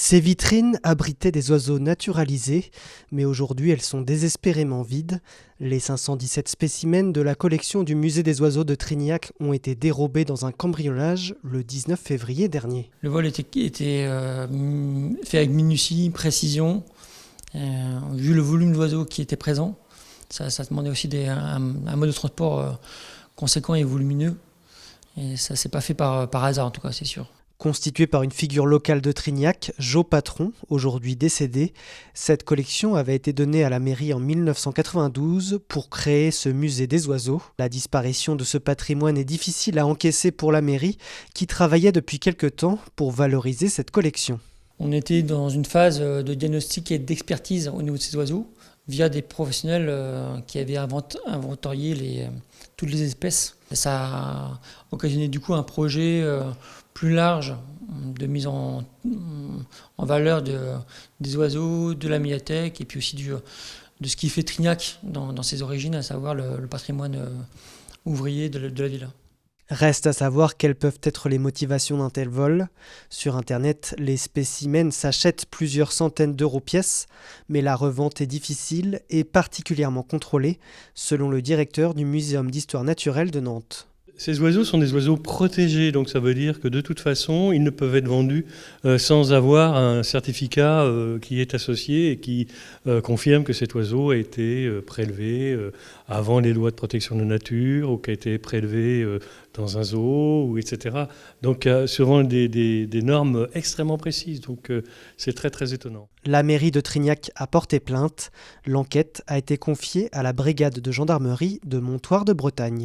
Ces vitrines abritaient des oiseaux naturalisés, mais aujourd'hui elles sont désespérément vides. Les 517 spécimens de la collection du musée des oiseaux de Trignac ont été dérobés dans un cambriolage le 19 février dernier. Le vol était fait avec minutie, précision, vu le volume d'oiseaux qui était présent. Ça demandait aussi un mode de transport conséquent et volumineux. Et ça ne s'est pas fait par hasard en tout cas, c'est sûr. Constituée par une figure locale de Trignac, Jo Patron, aujourd'hui décédé, cette collection avait été donnée à la mairie en 1992 pour créer ce musée des oiseaux. La disparition de ce patrimoine est difficile à encaisser pour la mairie qui travaillait depuis quelque temps pour valoriser cette collection. On était dans une phase de diagnostic et d'expertise au niveau de ces oiseaux via des professionnels qui avaient inventorié toutes les espèces. Et ça a occasionné du coup un projet plus large de mise en valeur des oiseaux, de la médiathèque et puis aussi de ce qui fait Trignac dans ses origines, à savoir le patrimoine ouvrier de la ville. Reste à savoir quelles peuvent être les motivations d'un tel vol. Sur Internet, les spécimens s'achètent plusieurs centaines d'euros pièce, mais la revente est difficile et particulièrement contrôlée, selon le directeur du Muséum d'histoire naturelle de Nantes. Ces oiseaux sont des oiseaux protégés, donc ça veut dire que de toute façon, ils ne peuvent être vendus sans avoir un certificat qui est associé et qui confirme que cet oiseau a été prélevé avant les lois de protection de la nature ou qui a été prélevé dans un zoo, etc. Donc souvent des normes extrêmement précises, donc c'est très très étonnant. La mairie de Trignac a porté plainte. L'enquête a été confiée à la brigade de gendarmerie de Montoire de Bretagne.